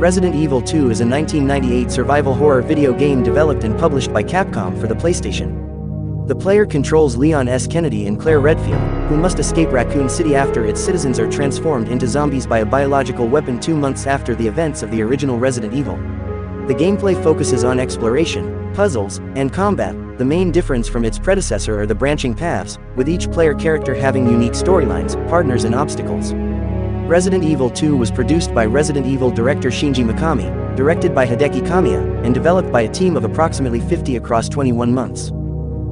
Resident Evil 2 is a 1998 survival horror video game developed and published by Capcom for the PlayStation. The player controls Leon S. Kennedy and Claire Redfield, who must escape Raccoon City after its citizens are transformed into zombies by a biological weapon 2 months after the events of the original Resident Evil. The gameplay focuses on exploration, puzzles, and combat. The main difference from its predecessor are the branching paths, with each player character having unique storylines, partners and obstacles. Resident Evil 2 was produced by Resident Evil director Shinji Mikami, directed by Hideki Kamiya, and developed by a team of approximately 50 across 21 months.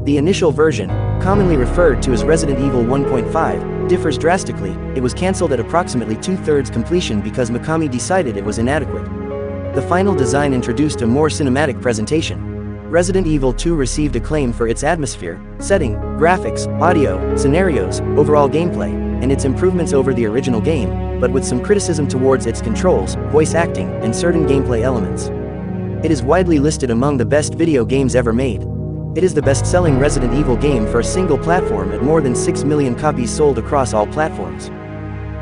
The initial version, commonly referred to as Resident Evil 1.5, differs drastically. It was cancelled at approximately 2/3 completion because Mikami decided it was inadequate. The final design introduced a more cinematic presentation. Resident Evil 2 received acclaim for its atmosphere, setting, graphics, audio, scenarios, overall gameplay, and its improvements over the original game, but with some criticism towards its controls, voice acting, and certain gameplay elements. It is widely listed among the best video games ever made. It is the best-selling Resident Evil game for a single platform at more than 6 million copies sold across all platforms.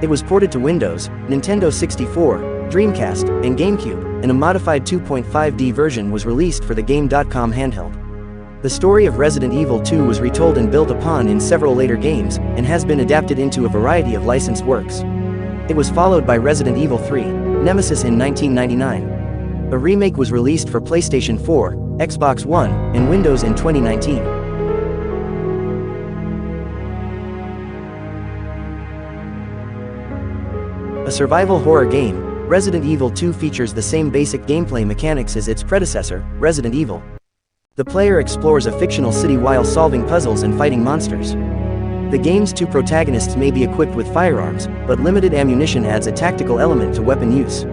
It was ported to Windows, Nintendo 64, Dreamcast, and GameCube, and a modified 2.5D version was released for the Game.com handheld. The story of Resident Evil 2 was retold and built upon in several later games, and has been adapted into a variety of licensed works. It was followed by Resident Evil 3, Nemesis in 1999. A remake was released for PlayStation 4, Xbox One, and Windows in 2019. A survival horror game, Resident Evil 2 features the same basic gameplay mechanics as its predecessor, Resident Evil. The player explores a fictional city while solving puzzles and fighting monsters. The game's two protagonists may be equipped with firearms, but limited ammunition adds a tactical element to weapon use.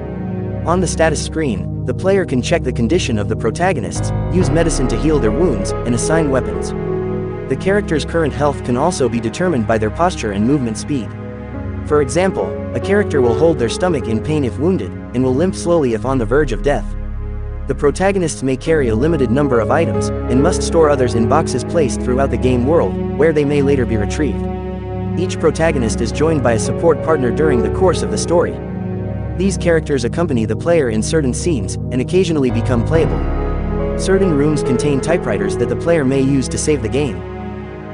On the status screen, the player can check the condition of the protagonists, use medicine to heal their wounds, and assign weapons. The character's current health can also be determined by their posture and movement speed. For example, a character will hold their stomach in pain if wounded, and will limp slowly if on the verge of death. The protagonists may carry a limited number of items, and must store others in boxes placed throughout the game world, where they may later be retrieved. Each protagonist is joined by a support partner during the course of the story. These characters accompany the player in certain scenes, and occasionally become playable. Certain rooms contain typewriters that the player may use to save the game.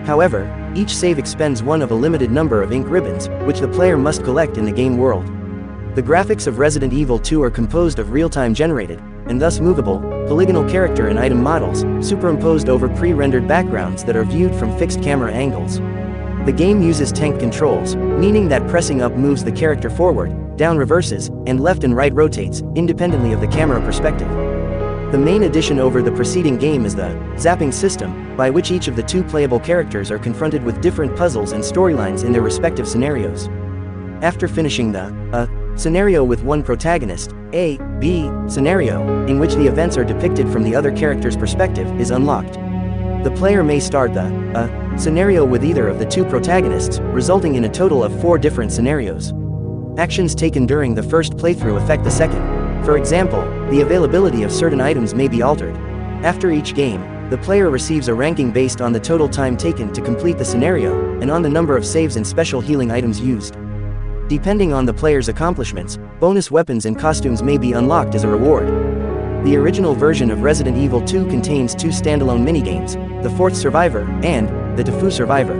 However, each save expends one of a limited number of ink ribbons, which the player must collect in the game world. The graphics of Resident Evil 2 are composed of real-time generated, and thus movable, polygonal character and item models, superimposed over pre-rendered backgrounds that are viewed from fixed camera angles. The game uses tank controls, meaning that pressing up moves the character forward, down reverses, and left and right rotates, independently of the camera perspective. The main addition over the preceding game is the zapping system, by which each of the two playable characters are confronted with different puzzles and storylines in their respective scenarios. After finishing the scenario with one protagonist, a B scenario, in which the events are depicted from the other character's perspective, is unlocked. The player may start the scenario with either of the two protagonists, resulting in a total of 4 different scenarios. Actions taken during the first playthrough affect the second. For example, the availability of certain items may be altered. After each game, the player receives a ranking based on the total time taken to complete the scenario, and on the number of saves and special healing items used. Depending on the player's accomplishments, bonus weapons and costumes may be unlocked as a reward. The original version of Resident Evil 2 contains 2 standalone minigames, the Fourth Survivor, and the Defu Survivor.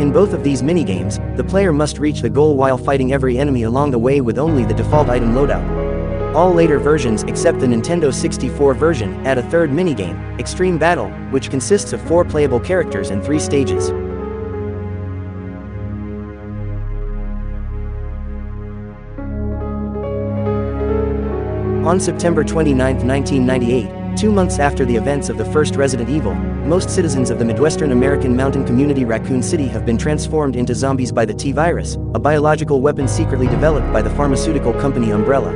In both of these minigames, the player must reach the goal while fighting every enemy along the way with only the default item loadout. All later versions except the Nintendo 64 version add a third minigame, Extreme Battle, which consists of 4 playable characters and 3 stages. On September 29, 1998, 2 months after the events of the first Resident Evil, most citizens of the Midwestern American mountain community Raccoon City have been transformed into zombies by the T-Virus, a biological weapon secretly developed by the pharmaceutical company Umbrella.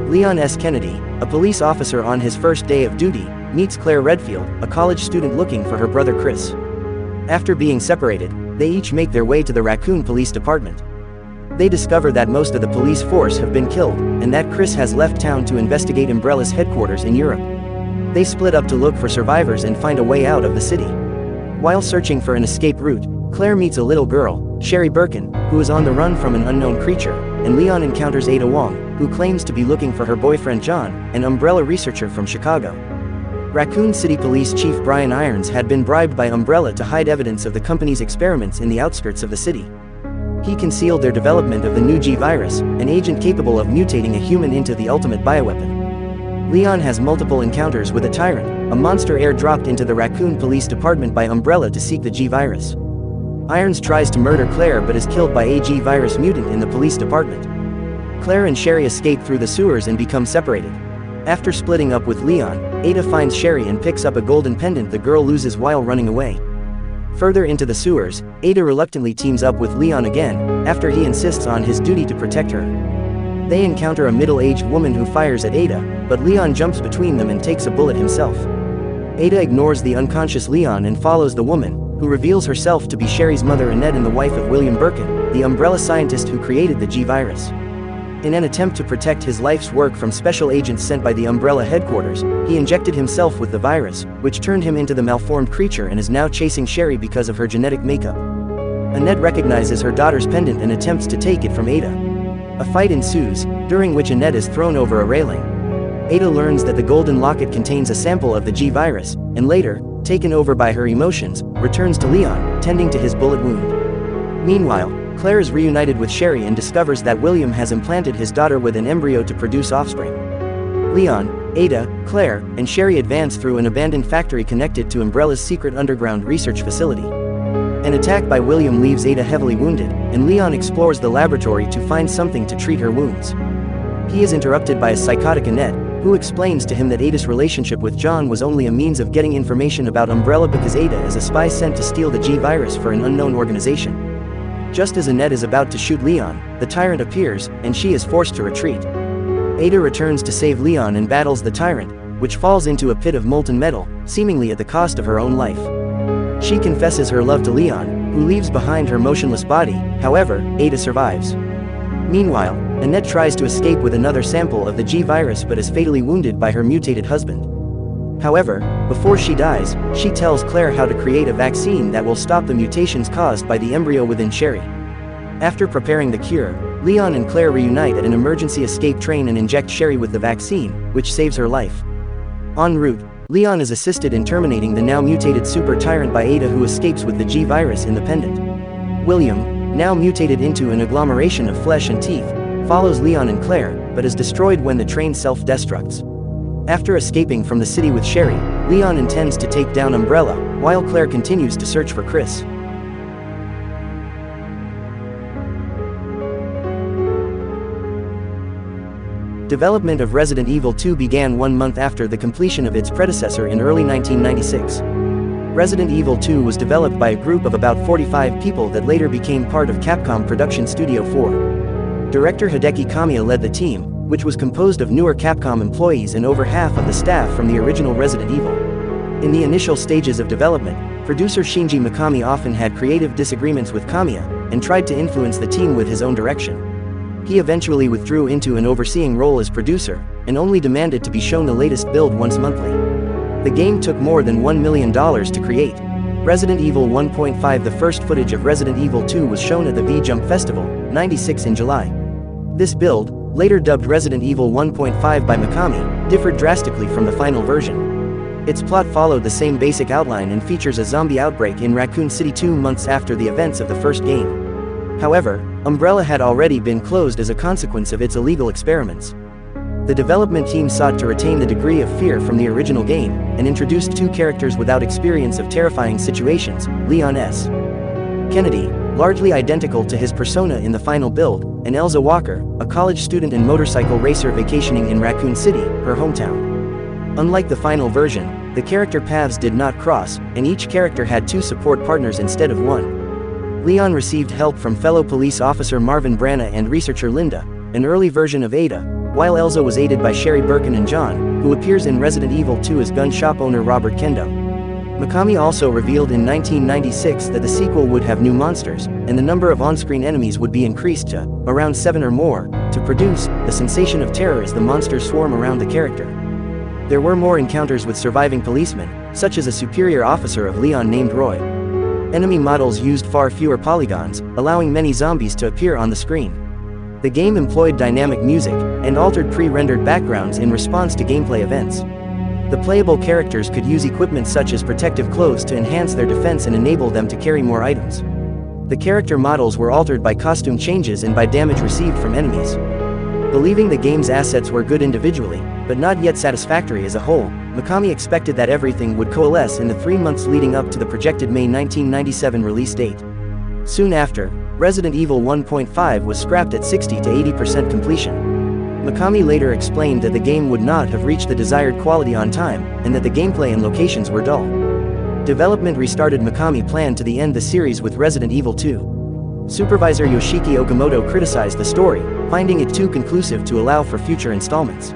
Leon S. Kennedy, a police officer on his first day of duty, meets Claire Redfield, a college student looking for her brother Chris. After being separated, they each make their way to the Raccoon Police Department. They discover that most of the police force have been killed, and that Chris has left town to investigate Umbrella's headquarters in Europe. They split up to look for survivors and find a way out of the city. While searching for an escape route, Claire meets a little girl, Sherry Birkin, who is on the run from an unknown creature, and Leon encounters Ada Wong, who who claims to be looking for her boyfriend John, an Umbrella researcher from Chicago. Raccoon City Police Chief Brian Irons had been bribed by Umbrella to hide evidence of the company's experiments in the outskirts of the city. He concealed their development of the new G-Virus, an agent capable of mutating a human into the ultimate bioweapon. Leon has multiple encounters with a Tyrant, a monster airdropped into the Raccoon Police Department by Umbrella to seek the G-Virus. Irons tries to murder Claire but is killed by a G-Virus mutant in the police department. Claire and Sherry escape through the sewers and become separated. After splitting up with Leon, Ada finds Sherry and picks up a golden pendant the girl loses while running away. Further into the sewers, Ada reluctantly teams up with Leon again, after he insists on his duty to protect her. They encounter a middle-aged woman who fires at Ada, but Leon jumps between them and takes a bullet himself. Ada ignores the unconscious Leon and follows the woman, who reveals herself to be Sherry's mother Annette and the wife of William Birkin, the Umbrella scientist who created the G-Virus. In an attempt to protect his life's work from special agents sent by the Umbrella headquarters, he injected himself with the virus, which turned him into the malformed creature and is now chasing Sherry because of her genetic makeup. Annette recognizes her daughter's pendant and attempts to take it from Ada. A fight ensues, during which Annette is thrown over a railing. Ada learns that the golden locket contains a sample of the G-Virus, and later, taken over by her emotions, returns to Leon, tending to his bullet wound. Meanwhile, Claire is reunited with Sherry and discovers that William has implanted his daughter with an embryo to produce offspring. Leon, Ada, Claire, and Sherry advance through an abandoned factory connected to Umbrella's secret underground research facility. An attack by William leaves Ada heavily wounded, and Leon explores the laboratory to find something to treat her wounds. He is interrupted by a psychotic Annette, who explains to him that Ada's relationship with John was only a means of getting information about Umbrella because Ada is a spy sent to steal the G-Virus for an unknown organization. Just as Annette is about to shoot Leon, the Tyrant appears, and she is forced to retreat. Ada returns to save Leon and battles the Tyrant, which falls into a pit of molten metal, seemingly at the cost of her own life. She confesses her love to Leon, who leaves behind her motionless body. However, Ada survives. Meanwhile, Annette tries to escape with another sample of the G-Virus but is fatally wounded by her mutated husband. However, before she dies, she tells Claire how to create a vaccine that will stop the mutations caused by the embryo within Sherry. After preparing the cure, Leon and Claire reunite at an emergency escape train and inject Sherry with the vaccine, which saves her life. En route, Leon is assisted in terminating the now mutated super tyrant by Ada, who escapes with the G-Virus in the pendant. William, now mutated into an agglomeration of flesh and teeth, follows Leon and Claire, but is destroyed when the train self-destructs. After escaping from the city with Sherry, Leon intends to take down Umbrella, while Claire continues to search for Chris. Development of Resident Evil 2 began 1 month after the completion of its predecessor in early 1996. Resident Evil 2 was developed by a group of about 45 people that later became part of Capcom Production Studio 4. Director Hideki Kamiya led the team, which was composed of newer Capcom employees and over half of the staff from the original Resident Evil. In the initial stages of development, producer Shinji Mikami often had creative disagreements with Kamiya, and tried to influence the team with his own direction. He eventually withdrew into an overseeing role as producer, and only demanded to be shown the latest build once monthly. The game took more than $1 million to create. Resident Evil 1.5. The first footage of Resident Evil 2 was shown at the V-Jump Festival, '96 in July. This build, later dubbed Resident Evil 1.5 by Mikami, differed drastically from the final version. Its plot followed the same basic outline and features a zombie outbreak in Raccoon City 2 months after the events of the first game. However, Umbrella had already been closed as a consequence of its illegal experiments. The development team sought to retain the degree of fear from the original game, and introduced 2 characters without experience of terrifying situations, Leon S. Kennedy, largely identical to his persona in the final build, and Elza Walker, a college student and motorcycle racer vacationing in Raccoon City, her hometown. Unlike the final version, the character paths did not cross, and each character had 2 support partners instead of 1. Leon received help from fellow police officer Marvin Branagh and researcher Linda, an early version of Ada, while Elza was aided by Sherry Birkin and John, who appears in Resident Evil 2 as gun shop owner Robert Kendo. Mikami also revealed in 1996 that the sequel would have new monsters, and the number of on-screen enemies would be increased to around 7 or more, to produce the sensation of terror as the monsters swarm around the character. There were more encounters with surviving policemen, such as a superior officer of Leon named Roy. Enemy models used far fewer polygons, allowing many zombies to appear on the screen. The game employed dynamic music, and altered pre-rendered backgrounds in response to gameplay events. The playable characters could use equipment such as protective clothes to enhance their defense and enable them to carry more items. The character models were altered by costume changes and by damage received from enemies. Believing the game's assets were good individually, but not yet satisfactory as a whole, Mikami expected that everything would coalesce in the 3 months leading up to the projected May 1997 release date. Soon after, Resident Evil 1.5 was scrapped at 60 to 80% completion. Mikami later explained that the game would not have reached the desired quality on time, and that the gameplay and locations were dull. Development restarted. Mikami planned to end the series with Resident Evil 2. Supervisor Yoshiki Okamoto criticized the story, finding it too conclusive to allow for future installments.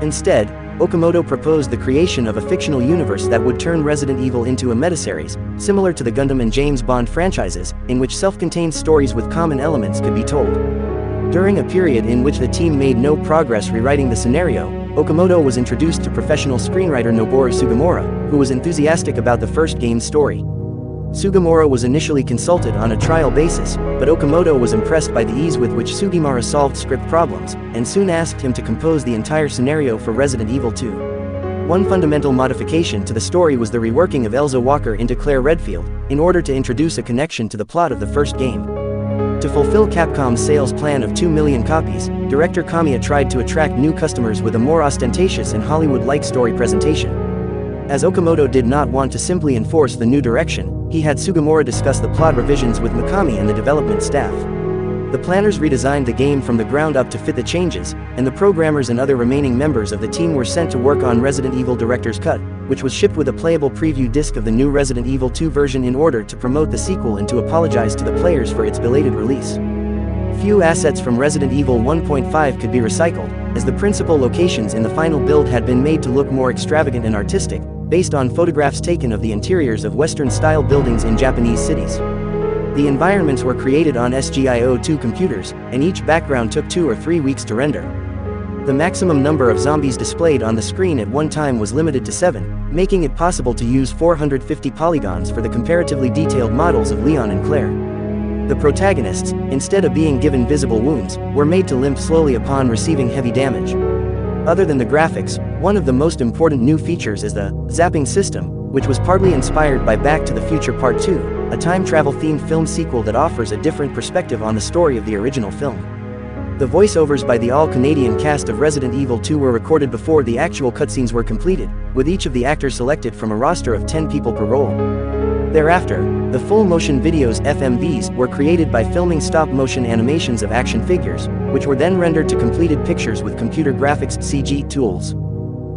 Instead, Okamoto proposed the creation of a fictional universe that would turn Resident Evil into a metaseries, similar to the Gundam and James Bond franchises, in which self-contained stories with common elements could be told. During a period in which the team made no progress rewriting the scenario, Okamoto was introduced to professional screenwriter Noboru Sugimura, who was enthusiastic about the first game's story. Sugimura was initially consulted on a trial basis, but Okamoto was impressed by the ease with which Sugimura solved script problems, and soon asked him to compose the entire scenario for Resident Evil 2. One fundamental modification to the story was the reworking of Elza Walker into Claire Redfield, in order to introduce a connection to the plot of the first game. To fulfill Capcom's sales plan of 2 million copies, director Kamiya tried to attract new customers with a more ostentatious and Hollywood-like story presentation. As Okamoto did not want to simply enforce the new direction, he had Sugimura discuss the plot revisions with Mikami and the development staff. The planners redesigned the game from the ground up to fit the changes, and the programmers and other remaining members of the team were sent to work on Resident Evil Director's Cut, which was shipped with a playable preview disc of the new Resident Evil 2 version in order to promote the sequel and to apologize to the players for its belated release. Few assets from Resident Evil 1.5 could be recycled, as the principal locations in the final build had been made to look more extravagant and artistic, based on photographs taken of the interiors of Western-style buildings in Japanese cities. The environments were created on SGIO2 computers, and each background took 2 or 3 weeks to render. The maximum number of zombies displayed on the screen at one time was limited to 7, making it possible to use 450 polygons for the comparatively detailed models of Leon and Claire. The protagonists, instead of being given visible wounds, were made to limp slowly upon receiving heavy damage. Other than the graphics, one of the most important new features is the zapping system, which was partly inspired by Back to the Future Part 2, a time travel-themed film sequel that offers a different perspective on the story of the original film. The voiceovers by the all-Canadian cast of Resident Evil 2 were recorded before the actual cutscenes were completed, with each of the actors selected from a roster of 10 people per role. Thereafter, the full-motion videos (FMVs) were created by filming stop-motion animations of action figures, which were then rendered to completed pictures with computer graphics (CG) tools.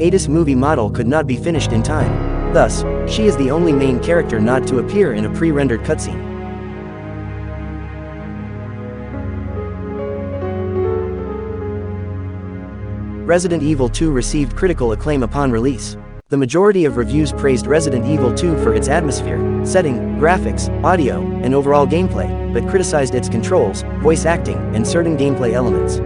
Ada's movie model could not be finished in time. Thus, she is the only main character not to appear in a pre-rendered cutscene. Resident Evil 2 received critical acclaim upon release. The majority of reviews praised Resident Evil 2 for its atmosphere, setting, graphics, audio, and overall gameplay, but criticized its controls, voice acting, and certain gameplay elements.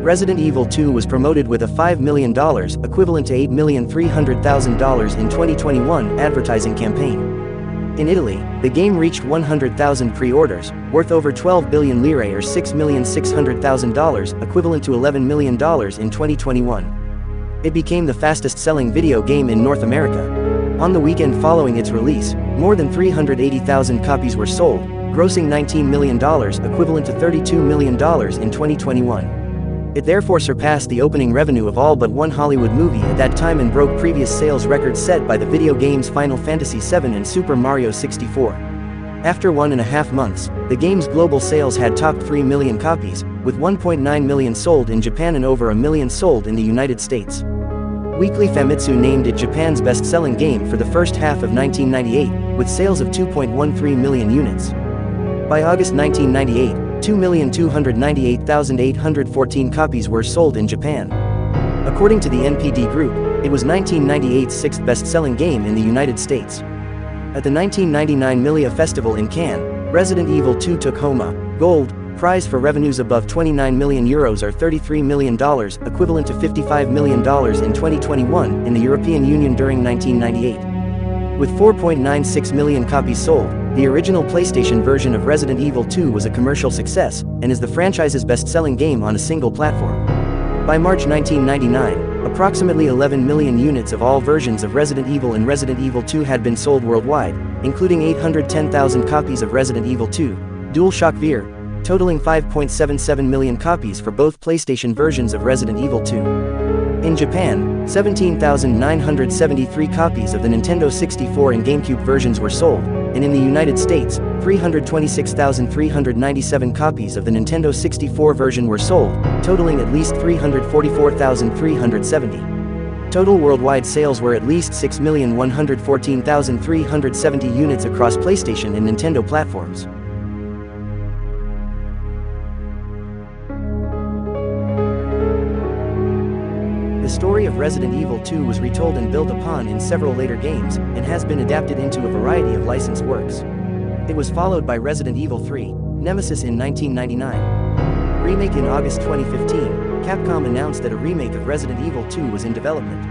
Resident Evil 2 was promoted with a $5 million, equivalent to $8,300,000 in 2021, advertising campaign. In Italy, the game reached 100,000 pre-orders, worth over 12 billion lire or $6,600,000, equivalent to $11 million in 2021. It became the fastest-selling video game in North America. On the weekend following its release, more than 380,000 copies were sold, grossing $19 million, equivalent to $32 million in 2021. It therefore surpassed the opening revenue of all but one Hollywood movie at that time and broke previous sales records set by the video games Final Fantasy VII and Super Mario 64. After 1.5 months, the game's global sales had topped 3 million copies, with 1.9 million sold in Japan and over 1 million sold in the United States. Weekly Famitsu named it Japan's best-selling game for the first half of 1998, with sales of 2.13 million units. By August 1998, 2,298,814 copies were sold in Japan. According to the NPD Group, it was 1998's sixth best-selling game in the United States. At the 1999 Milia Festival in Cannes, Resident Evil 2 took home a Gold prize for revenues above 29 million euros or $33 million, equivalent to $55 million in 2021, in the European Union during 1998. With 4.96 million copies sold, The original PlayStation version of Resident Evil 2 was a commercial success, and is the franchise's best-selling game on a single platform. By March 1999, approximately 11 million units of all versions of Resident Evil and Resident Evil 2 had been sold worldwide, including 810,000 copies of Resident Evil 2, DualShock VR, totaling 5.77 million copies for both PlayStation versions of Resident Evil 2. In Japan, 17,973 copies of the Nintendo 64 and GameCube versions were sold, and in the United States, 326,397 copies of the Nintendo 64 version were sold, totaling at least 344,370. Total worldwide sales were at least 6,114,370 units across PlayStation and Nintendo platforms. The story of Resident Evil 2 was retold and built upon in several later games, and has been adapted into a variety of licensed works. It was followed by Resident Evil 3, Nemesis in 1999. Remake in August 2015, Capcom announced that a remake of Resident Evil 2 was in development.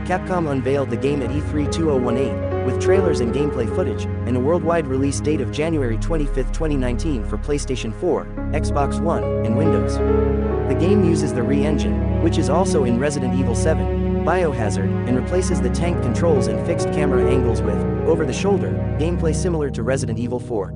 Capcom unveiled the game at E3 2018, with trailers and gameplay footage, and a worldwide release date of January 25, 2019 for PlayStation 4, Xbox One, and Windows. The game uses the Re-engine, which is also in Resident Evil 7, Biohazard, and replaces the tank controls and fixed camera angles with over-the-shoulder gameplay similar to Resident Evil 4.